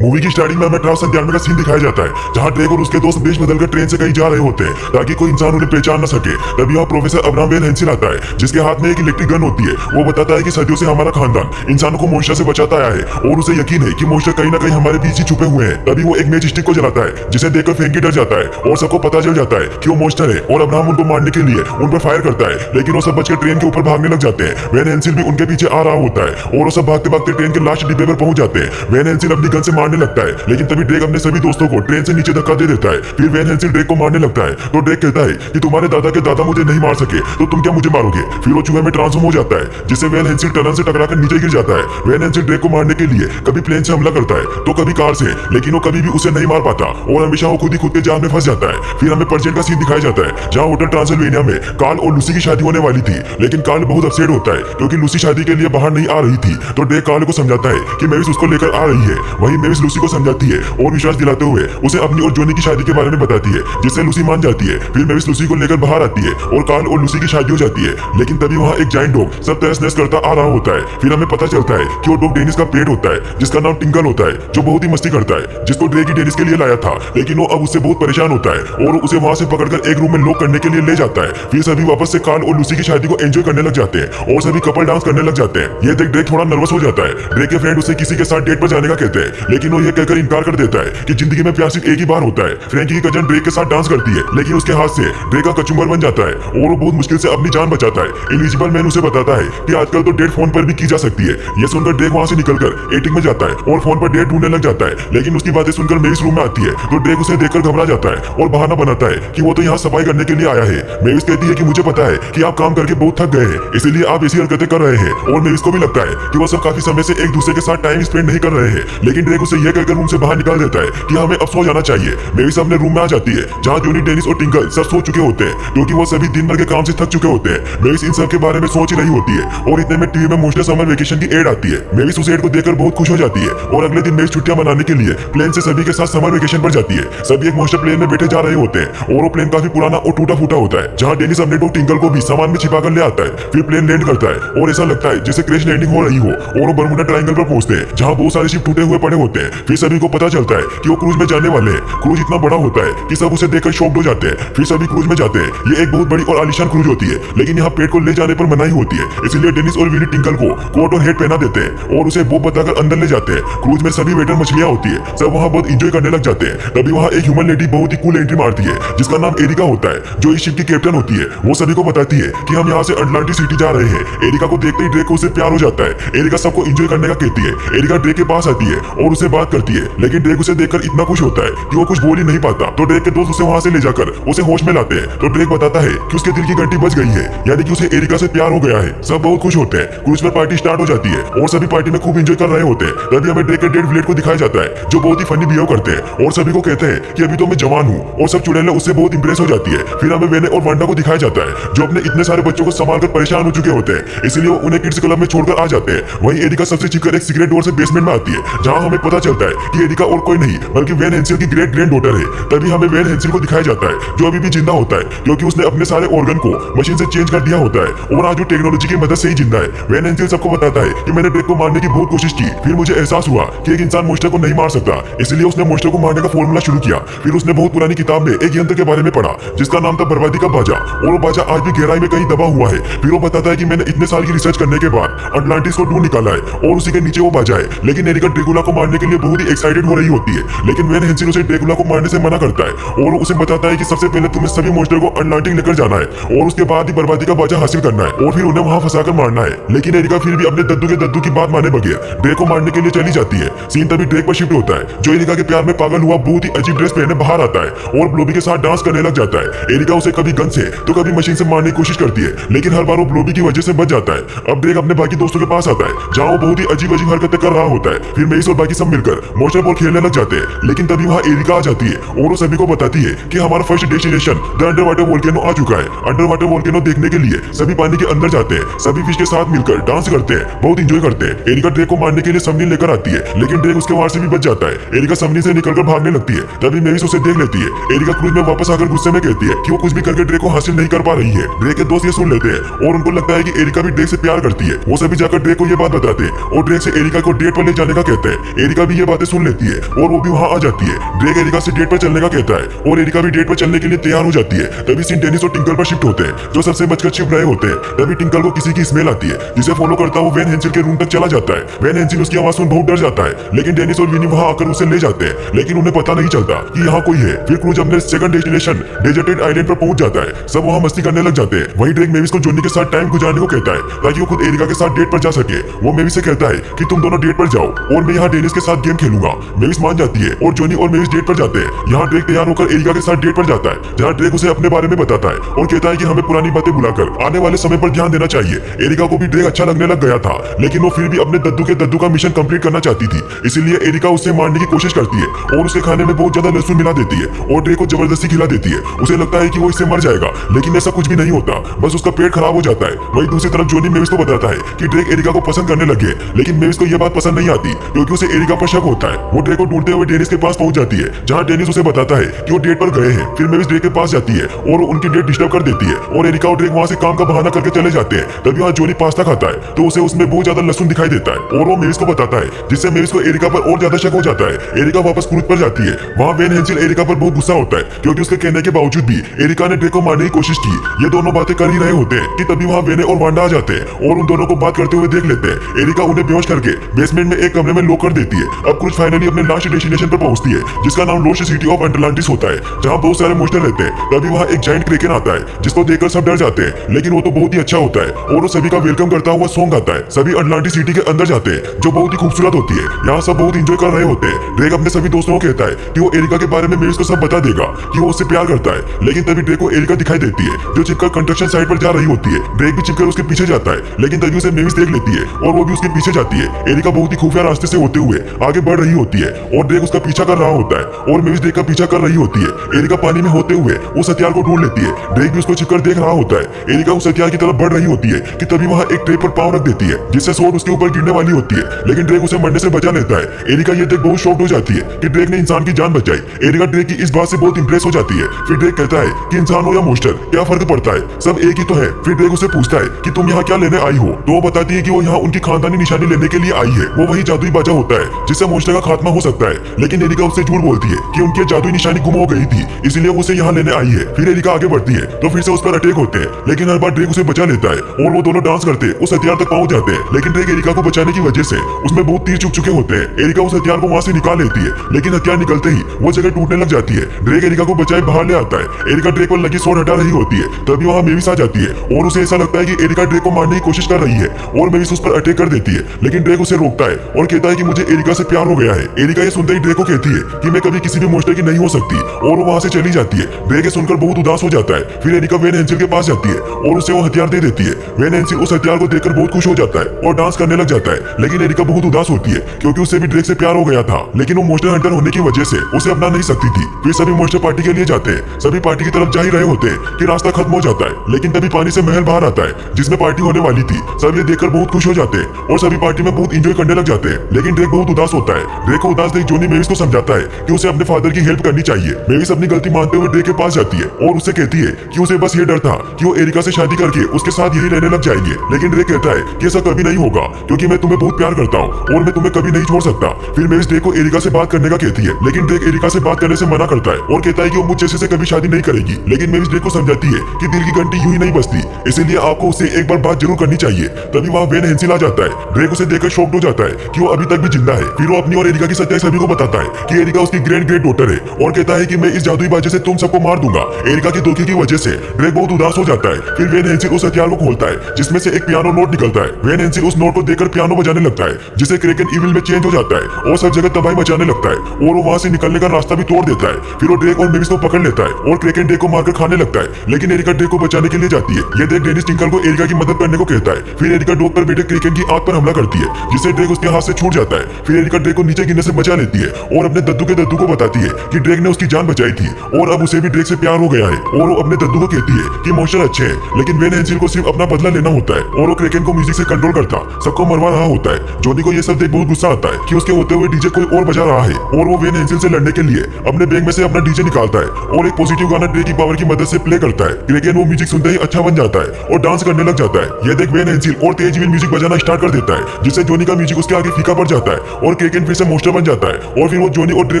Movie की starting में हमें 1891 का सीन दिखाया जाता है जहां ड्रेक और उसके दोस्त देश बदलकर ट्रेन से कहीं जा रहे होते हैं ताकि कोई इंसान उन्हें पहचान न सके। तभी वहाँ प्रोफेसर अब्राहम वेन हेंसिल आता है जिसके हाथ में एक इलेक्ट्रिक गन होती है। वो बताता है कि सदियों से हमारा खानदान इंसानों को मॉन्स्टर से बचाता आया है और उसे यकीन है कि मॉन्स्टर कहीं न कहीं हमारे बीच ही छुपे हुए हैं। तभी वो एक मैच स्टिक को जलाता है जिसे देखकर फेंकी डर जाता है और सबको पता चल जाता है कि वो मॉन्स्टर है और अब्राहम उनको मारने के लिए उन पर फायर करता है, लेकिन वो सब बचकर ट्रेन के ऊपर भागने लग जाते हैं। वेन हेंसिल भी उनके पीछे आ रहा होता है और वो सब भागते भागते ट्रेन के लास्ट डिब्बे पर पहुंच जाते हैं। वेन हेंसिल अपनी गन से मारने लगता है लेकिन तभी ड्रेक अपने सभी दोस्तों को ट्रेन से नीचे धक्का दे देता है। फिर वेन हेंसिल ड्रेक को मारने लगता है तो ड्रेक कहता है कि तुम्हारे दादा के दादा मुझे नहीं मार सके तो तुम क्या मुझे मारोगे। फिर वो चूहे में ट्रांसफॉर्म हो जाता है जिससे वेन हेंसिल टनल से टकराकर नीचे गिर जाता है। वेन हेंसिल ड्रेक को मारने के लिए कभी प्लेन से हमला करता है तो कभी कार से, लेकिन वो कभी भी उसे नहीं मार पाता और हमेशा वो खुद ही खुद के जाल में फंस जाता है। फिर हमें पर्जेंट का सीन दिखाया जाता है जहाँ होटल ट्रांसिल्वेनिया में कार्ल और लूसी की शादी होने वाली थी, लेकिन कार्ल बहुत अपसेट होता है क्योंकि लूसी शादी के लिए बाहर नहीं आ रही थी। तो ड्रेक कार्ल को समझाता है कि मेविस उसको लेकर आ रही है। वहीं मेविस लूसी को समझाती है और विश्वास दिलाते हुए उसे अपनी और जोनी की शादी के बारे में बताती है जिससे लूसी मान जाती है। फिर मेविस लूसी को लेकर बाहर आती है और कार्ल और लूसी की शादी हो जाती है, लेकिन तभी वहाँ एक जायंट डॉग सब तहस नहस करता आ रहा होता है। फिर हमें पता चलता है कि वो डॉग डेनिस का पेट होता है जिसका नाम टिंकल होता है, जो बहुत ही मस्ती करता है, जिसको ड्रेक ही डेनिस के लिए लाया था, लेकिन वो अब उससे बहुत परेशान होता है और उसे वहाँ से पकड़कर एक रूम में लॉक करने के लिए ले जाता है। फिर सभी वापस से कार्ल और लूसी की शादी को एंजॉय करने लग जाते हैं और सभी कपल डांस करने लग जाते हैं। ये देख ड्रेक थोड़ा नर्वस हो जाता है। ड्रेक के फ्रेंड उसे किसी के साथ डेट पर जाने का कहते हैं, लेकिन वो ये कहकर इनकार कर देता है कि जिंदगी में प्यार सिर्फ एक ही बार होता है। फ्रैंकी की कजन ड्रेक के साथ डांस करती है लेकिन उसके हाथ से ड्रेक का कचुम्बर बन जाता है और वो बहुत मुश्किल से अपनी जान बचाता है। इलिजिबल मैन उसे बताता है कि आजकल तो डेट फोन पर भी की जा सकती है। ये सुनकर ड्रेक वहाँ से निकलकर एटिंग में जाता है और फोन पर डेट ढूंढने लग जाता है, लेकिन उसकी बातें सुनकर मेविस रूम में आती है तो ड्रेक उसे देखकर घबरा जाता है और बहाना बनाता है कि वो तो यहाँ सफाई करने के लिए आया है। मेविस कहती है कि मुझे पता है कि आप काम करके बहुत थक गए हैं, इसीलिए आप ऐसी हरकतें कर रहे हैं। और मेविस को भी लगता है कि वो सब काफी समय से एक दूसरे के साथ टाइम स्पेंड नहीं कर रहे हैं, लेकिन ड्रेक उसे यह कहकर रूम से बाहर निकाल देता है कि हमें अब सो जाना चाहिए। मेविस अपने रूम में आ जाती है जहाँ जोनी, डेनिस और टिंकल सब सो चुके होते हैं क्योंकि वो सभी दिन भर के काम से थक चुके होते हैं। मेविस इन सब के बारे में सोच ही रही होती है और इतने में टीवी में मॉन्स्टर समर वेकेशन की एड आती है। मेविस उस एड को देखकर बहुत खुश हो जाती है और अगले दिन मेविस छुट्टियां मनाने के लिए प्लेन से सभी के साथ समर वेकेशन पर जाती है। सभी एक मॉन्स्टर प्लेन में बैठे जा रहे होते हैं और वो प्लेन काफी पुराना और टूटा फूटा होता है, जहाँ डेनिस अपने डॉग टिंकल को भी सामान में छिपा कर ले आता है। फिर प्लेन लैंड करता है और ऐसा लगता है जैसे क्रैश लैंडिंग हो रही हो और वो बरमुडा ट्रायंगल पर पहुंचते हैं जहाँ बहुत सारे शिप टूटे हुए पड़े होते हैं। फिर सभी को पता चलता है कि वो क्रूज में जाने वाले हैं। क्रूज इतना बड़ा होता है कि सब उसे देखकर शॉक्ड हो जाते हैं। फिर सभी क्रूज में जाते हैं। ये एक बहुत बड़ी और आलीशान क्रूज होती है, लेकिन यहाँ पेट को ले जाने पर मनाही होती है, इसलिए डेनिस और विली टिंकल को कोट और हेड पहना देते हैं और उसे वो बताकर अंदर ले जाते हैं। क्रूज में सभी वेटर मछलियां होती है, सब वहाँ बहुत इंजॉय करने लग जाते हैं। तभी वहाँ एक ह्यूमन लेडी बहुत ही कूल एंट्री मारती है जिसका नाम एरिका होता है, जो इस शिप की कैप्टन होती है। वो सभी को बताती है कि हम यहाँ से अटलांटिस सिटी जा रहे हैं। एरिका को देखते ही ड्रेक को उससे प्यार हो जाता है। एरिका सबको एंजॉय करने का कहती है। एरिका ड्रेक के पास आती है और उसे बात करती है, लेकिन ड्रेक उसे देखकर इतना खुश होता है कि वो कुछ बोल ही नहीं पाता। तो ड्रेक के दोस्त उसे वहाँ से ले जाकर उसे होश में लाते हैं। तो ड्रेक बताता है कि उसके दिल की घंटी बज गई है, यानी कि उसे एरिका से प्यार हो गया है। सब बहुत खुश होते हैं। क्रूज पर पार्टी स्टार्ट हो जाती है और सभी पार्टी में खूब एंजॉय कर रहे होते हैं। तभी हमें ड्रेक के डेड विलेट को दिखाया जाता है जो बहुत ही फनी बिहेव करते हैं और सभी को कहते हैं कि अभी तो मैं जवान हूँ, और सब चुड़ैलें उससे बहुत इंप्रेस हो जाती है। फिर हमें वेने और वांडा को दिखाया जाता है जो अपने इतने सारे बच्चों को संभालकर परेशान हो चुके होते हैं, इसलिए वो उन्हें किड्स क्लब में छोड़कर आ जाते हैं। वहीं एरिका सबसे छिपकर एक सीक्रेट डोर से बेसमेंट में आती है जहाँ हमें पता चलता है कि एरिका और कोई नहीं बल्कि वेन हेंसिल की ग्रेट ग्रैंड डॉटर है। तभी हमें वेन हेंसिल को दिखाया जाता है जो अभी भी जिंदा होता है क्योंकि उसने अपने सारे ऑर्गन को मशीन से चेंज कर दिया होता है और आज वो टेक्नोलॉजी की मदद से ही जिंदा है। वेन हेंसिल सबको बताता है कि मैंने ड्रेक को मारने की बहुत कोशिश की, फिर मुझे एहसास हुआ कि एक इंसान मॉन्स्टर को नहीं मार सकता, इसलिए उसने मॉन्स्टर को मारने का फॉर्मूला शुरू किया। फिर उसने बहुत पुरानी किताब में एक यंत्र के बारे में पढ़ा जिसका नाम था बर्बादी का बाजा, और वो बाजा आज भी गहराई में कहीं दबा हुआ है। फिर वो बताता है कि मैंने इतने साल की रिसर्च करने के बाद अटलांटिस को ढूंढ निकाला है और उसी के नीचे वो बाजा है। लेकिन एरिका ड्रैकुला को मारने के लिए बहुत ही एक्साइटेड हो रही होती है, लेकिन वेन हेंसिल उसे ड्रैकुला को मारने से मना करता है और उसे बताता है कि सबसे पहले तुम्हें सभी मॉन्स्टर को अटलांटिक लेकर जाना है और उसके बाद ही बर्बादी का बाजा हासिल करना है और फिर उन्हें वहां फंसाकर मारना है। लेकिन एरिका फिर भी अपने दद्दू के दद्दू की बात माने बगैर ड्रेक को मारने के लिए चली जाती है। सीन तभी ड्रेक पर शिफ्ट होता है जो एरिका के प्यार में पागल हुआ बहुत ही अजीब ड्रेस पहने बाहर आता है और ब्लोबी के साथ डांस करने लग जाता है। एरिका उसे कभी गन से तो कभी मशीन से मारने की कोशिश करती है, लेकिन हर बार वो ब्लोबी की वजह से बच जाता है। अब ड्रेक अपने बाकी दोस्तों के पास आता है जहाँ वो बहुत ही अजीब अजीब हरकतें कर रहा होता है। फिर मेइस और बाकी सब मिलकर मॉन्स्टर बॉल खेलने लग जाते हैं, लेकिन तभी वहाँ एरिका आ जाती है और वो सभी को बताती है कि हमारा first destination the under water volcano आ चुका है। अंडर वाटर वोल्केनो देखने के लिए सभी पानी के अंदर जाते हैं, सभी फिश के साथ मिलकर डांस करते हैं, बहुत इंजॉय करते हैं। एरिका ड्रेक को मारने के लिए सबनी लेकर आती है, लेकिन ड्रेक उसके वार से भी बच जाता है। एरिका सबनी से निकलकर भागने लगती है, तभी मेविस उसे देख लेती है। एरिका क्रूज में वापस आकर गुस्से में कहती है कि वो कुछ भी करके ड्रेक को हासिल नहीं कर पा रही है। ड्रेक के दोस्त ये सुन लेते हैं और उनको लगता है कि एरिका भी ड्रेक से प्यार करती है। वो सभी जाकर ड्रेक को ये बात बताते हैं और ड्रेक से एरिका को डेट पर ले जाने का कहते हैं। एरिका भी ये बातें सुन लेती है और वो भी वहाँ आ जाती है। ड्रेक एरिका से डेट पर चलने का कहता है और एरिका भी डेट पर चलने के लिए तैयार हो जाती है। तभी सीन डेनिस और टिंकल पर शिफ्ट होते हैं जो सबसे बचकर छिप रहे होते हैं। तभी टिंकल को किसी की स्मेल आती है जिसे फॉलो करता वो वेन हेंसिल के रूम तक चला जाता है। वेन हेंसिल उसकी आवाज सुन बहुत डर जाता है, लेकिन डेनिस और विनी वहाँ आकर उसे ले जाते हैं, लेकिन उन्हें पता नहीं चलता कि यहाँ कोई है। फिर क्रूज अपने सेकंड डेस्टिनेशन डेजर्टेड आइलैंड पर पहुंच जाता है। सब वहाँ मस्ती करने लग जाते हैं। वहीं ड्रेक मेविस को जॉनी के साथ टाइम गुजारने को कहता है ताकि वो खुद एरिका के साथ डेट पर जा सके। वो मेविस से कहता है कि तुम दोनों डेट पर जाओ और मैं यहाँ डेनिस के साथ गेम खेलूंगा। मेविस मान जाती है और जॉनी और मेविस डेट पर जाते हैं। यहाँ ड्रेक तैयार होकर एरिका के साथ डेट पर जाता है, जहाँ ड्रेक उसे अपने बारे में बताता है और कहता है कि हमें पुरानी बातें भुलाकर आने वाले समय पर ध्यान देना चाहिए। एरिका को भी ड्रेक अच्छा लगने लग गया था, लेकिन वो फिर भी अपने दद्दू का मिशन कंप्लीट करना चाहती थी। इसीलिए एरिका उसे मारने की कोशिश करती है और उसके खाने में बहुत ज्यादा लहसुन मिला देती है और ड्रेक को जबरदस्ती खिला देती है। उसे लगता है कि वो इससे मर जाएगा, लेकिन ऐसा कुछ भी नहीं होता, बस उसका पेट खराब हो जाता है। वहीं दूसरी तरफ जॉनी मेविस को बताता है कि ड्रेक एरिका को पसंद करने लगे, लेकिन मेविस को यह बात पसंद नहीं आती क्योंकि उसे एरिका पर शक होता है। वो ड्रेक को ढूंढते हुए डेनिस के पास पहुंच जाती है, जहां डेनिस उसे बताता है कि वो डेट पर गए हैं। फिर मेविस ड्रेक के पास जाती है और उनकी डेट डिस्टर्ब कर देती है और एरिका और ड्रेक वहां से काम का बहाना करके चले जाते हैं। तभी वहां जॉनी पास्ता खाता है तो उसे उसमें बहुत ज्यादा लहसुन दिखाई देता है और वो मेविस को बताता है, जिससे मेविस को एरिका पर और ज्यादा शक हो जाता है। एरिका वापस क्रूज पर जाती है। वहां वेन हेंसिल एरिका पर बहुत गुस्सा होता है क्योंकि उसके कहने के बावजूद भी एरिका ने ड्रेक को मारने की कोशिश की। ये दोनों बातें कर ही रहे होते हैं कि तभी वहां वेने और वांडा आ जाते हैं और उन दोनों को बात करते हुए देख लेते हैं। एरिका उन्हें बेहोश करके बेसमेंट में एक कमरे में लॉक कर देती है। अब क्रूज फाइनली अपने लास्ट डेस्टिनेशन पर पहुंचती है, जिसका नाम लोस्ट सिटी ऑफ अटलांटिस होता है, जहां बहुत सारे मॉन्स्टर रहते हैं। तभी वहां एक जायंट क्रेकन आता है जिसको देखकर सब डर जाते हैं, लेकिन वो तो बहुत ही अच्छा होता है और वो सभी का वेलकम करता हुआ सॉन्ग गाता है। सभी अटलांटिस सिटी के अंदर जाते हैं जो बहुत ही खूबसूरत होती है। यहाँ सब बहुत इंजॉय कर रहे होते हैं। ड्रेक अपने सभी दोस्तों को कहता है कि वो एरिका के बारे में मेविस को सब बता देगा कि वो उससे प्यार करता है, लेकिन तभी ड्रेक को एरिका दिखाई देती है जो छिपकर कंस्ट्रक्शन साइट पर जा रही होती है। ड्रेक भी छिपकर उसके पीछे जाता है, लेकिन तभी उसे मेविस देख लेती है और वो भी उसके पीछे जाती है। एरिका बहुत ही खुफिया रास्ते से होते हुए आगे बढ़ रही होती है और ड्रेक उसका पीछा कर रहा होता है और मेविस ड्रेक का पीछा कर रही होती है। एरिका पानी में होते हुए उस हथियार को ढूंढ लेती है। ड्रेक भी उसको छिपकर देख रहा होता है। एरिका उस हथियार की तरफ बढ़ रही होती है कि तभी वहां एक ट्रे पर पांव रख देती है, जिससे सोड उसके ऊपर गिरने वाली होती है, लेकिन ड्रेक उसे मरने से बचा लेता है। एरिका ये देख बहुत शॉक्ड हो जाती है कि ड्रेक ने इंसान की जान बचाई। एरिका ड्रेक की इस बात से बहुत इंप्रेस हो जाती है। फिर ड्रेक कहता है कि इंसान हो या मॉन्स्टर क्या फर्क पड़ता है, सब एक ही तो है। फिर ड्रेक उसे पूछता है कि तुम यहाँ क्या लेने आई हो, तो वो बताती है कि वो यहाँ उनकी खानदानी निशानी लेने के लिए आई है। वो वही जादुई बाजा होता है जिससे मॉन्स्टर का खात्मा हो सकता है, लेकिन एरिका उससे झूठ बोलती है कि उनकी जादुई निशानी गुम हो गई थी, इसलिए वो उसे यहाँ लेने आई है। फिर एरिका आगे बढ़ती है तो फिर से उस पर अटैक होते हैं, लेकिन हर बार ड्रेक उसे बचा लेता है और वो दोनों डांस करते उस हथियार तक पहुंच जाते हैं। लेकिन ड्रेक एरिका को बचाने की वजह से उसमें बहुत तीर चुक चुके होते हैं। एरिका उस हथियार को वहां से निकाल लेती है, लेकिन हथियार निकलते ही वो जगह टूटने लग जाती है। ड्रेक एरिका को बचाए बाहर ले आता है। एरिका ड्रेक पर लगी सोड हटा रही होती है, तभी वहां मेविस आ जाती है और उसे ऐसा लगता है कि एरिका ड्रेक को मारने की कोशिश कर रही है और मेविस उस पर अटैक कर देती है, लेकिन ड्रेक उसे रोकता है और कहता है कि मुझे एरिका से प्यार हो गया है। एरिका ये सुनते ही ड्रेक को कहती है कि मैं कभी किसी भी मॉन्स्टर की नहीं हो सकती और वो वहां से चली जाती है। ड्रेक ये सुनकर बहुत उदास हो जाता है। फिर एरिका वेन हेंसिल के पास जाती है और उसे वो हथियार दे देती है। वेन हेंसिल उस हथियार को देखकर बहुत खुश हो जाता है और डांस करने लग जाता है, लेकिन एरिका बहुत उदास होती है क्योंकि उसे भी ड्रेक से प्यार हो गया था, लेकिन वो मॉन्स्टर हंटर होने की वजह से उसे अपना नहीं सकती थी। फिर सभी मॉन्स्टर पार्टी के लिए जाते हैं। सभी पार्टी की तरफ जा ही रहे होते हैं कि रास्ता खत्म हो जाता है, लेकिन तभी पानी से महल बाहर आता है जिसमें पार्टी होने वाली थी। सब ये देखकर बहुत खुश हो जाते हैं और सभी पार्टी में बहुत इंजॉय करने लग जाते हैं, लेकिन ड्रेक बहुत उदास होता है। ड्रेक को उदास देख जॉनी मेविस को समझाता है कि उसे अपने फादर की हेल्प करनी चाहिए। मेविस अपनी गलती मानते हुए ड्रेक के पास जाती है और उससे कहती है कि उसे बस ये डर था कि वो एरिका से शादी करके उसके साथ यही रहने लग जाएंगे, लेकिन ड्रेक कहता है कि ऐसा कभी नहीं होगा क्योंकि मैं तुम्हें बहुत प्यार करता हूँ और मैं तुम्हें कभी नहीं छोड़ सकता। फिर मेविस ड्रेक को एरिका से बात करने का कहती है, लेकिन ड्रेक एरिका से बात करने से मना करता है और कहता है कि वो मुझ जैसे से कभी शादी नहीं करेगी। लेकिन मेविस ड्रेक को समझाती है कि दिल की घंटी यूं ही नहीं बजती, इसीलिए आपको उससे एक बार बात जरूर करनी चाहिए। तभी वहाँ वेन हेंसिल आ जाता है। ड्रेक उसे देखकर शॉक्ड हो जाता है कि वो अभी तक भी जिंदा है। फिर वो अपनी और एरिका की सच्चाई सभी को बताता है कि एरिका उसकी ग्रैंड डॉटर है और कहता है कि मैं इस जादुई बाजे से तुम सबको मार दूंगा। एरिका की धोखे की वजह से ड्रेक बहुत उदास हो जाता है। फिर वेन हेंसिल उस हथियार को खोलता है जिसमें से एक पियानो नोट निकलता है। वेन हेंसिल उस नोट को देखकर पियानो बजाने लगता है, जिससे क्रेकन इविल में चेंज हो जाता है और सब जगह तबाही मचाने लगता है और वो वहां से निकलने का रास्ता भी तोड़ देता है। फिर वो ड्रेक और मेविस को पकड़ लेता है और क्रेकन ड्रेक को मारकर खाने लगता है, लेकिन एरिका ड्रेक को बचाने के लिए जाती है। ये देख डेनिस टिंकल को एरिका की मदद करने को कहता है। फिर एरिका डॉग पर बैठे क्रेकन की आंख पर हमला करती है, जिससे ड्रेक उसके हाथ से छूट जाता है। फिर एरिका ड्रेक को नीचे गिरने से बचा लेती है और अपने दद्दू को बताती है कि ड्रेक ने उसकी जान बचाई थी और अब उसे भी ड्रेक से प्यार हो गया है। और वो अपने दद्दू को कहती है कि मॉन्स्टर अच्छे हैं, लेकिन वेन हेंसिल को सिर्फ अपना बदला लेना होता है और वो क्रेकन को म्यूजिक से कंट्रोल करता सबको मरवा रहा होता है। जॉनी को ये सब देख बहुत गुस्सा आता है कि उसके होते हुए डीजे कोई और बजा रहा है और वो वेन हेंसिल से लड़ने के लिए अपने बैग में से अपना डीजे निकालता है और एक पॉजिटिव गाना ड्रेक की पावर की मदद से प्ले करता है। क्रेकन वो म्यूजिक सुनते ही अच्छा बन जाता है और डांस करने लग जाता है। ये देख वेन हेंसिल और तेज म्यूजिक बजाना स्टार्ट कर देता है, जिससे जॉनी का म्यूजिक उसके आगे फीका पड़ जाता है और क्रेकन फिर से मॉन्स्टर बन जाता है और फिर वो जोनी और ड्रे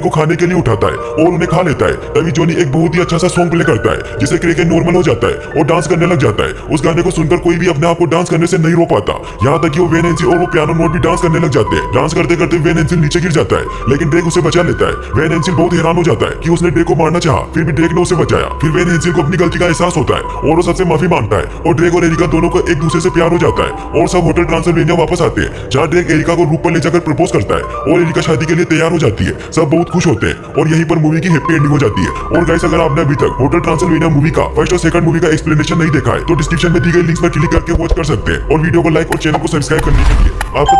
को खाने के लिए उठाता है और उन्हें खा लेता है। तभी जोनी एक बहुत ही अच्छा सा सॉन्ग प्ले करता है जिससे क्रेकन नॉर्मल हो जाता है और डांस करने लग जाता है। उस गाने को सुनकर कोई भी अपने आप को डांस करने से नहीं रोक पाता, यहाँ तक कि वो वेन हेंसिल और वो पियानो नोट भी डांस करने लग जाते हैं। डांस करते करते वेन हेंसिल नीचे गिर जाता है लेकिन ड्रेक उसे बचा लेता है। वेन हेंसिल बहुत हैरान हो जाता है कि उसने ड्रेक को मारना चाहा, फिर भी ड्रेक ने उसे बचाया। फिर वेन हेंसिल को अपनी गलती का एहसास होता है और वो सबसे माफी मांगता है और ड्रेक और एरिका दोनों को एक दूसरे से प्यार हो जाता है और सब होटल ट्रांसिल्वेनिया वापस आते हैं जहाँ ड्रेक एरिका को रूप पर ले जाकर प्रपोज करता है और एरिका शादी के लिए तैयार हो जाती है। सब बहुत खुश होते हैं और यहीं पर मूवी की हैप्पी एंडिंग हो जाती है। और गाइस, अगर आपने अभी तक होटल ट्रांसिल्वेनिया मूवी का फर्स्ट और सेकंड मूवी का एक्सप्लेनेशन नहीं देखा है तो डिस्क्रिप्शन में दी गई लिंक्स पर क्लिक करके वॉच कर सकते हैं और वीडियो को लाइक और चैनल को सब्सक्राइब करने के लिए आपको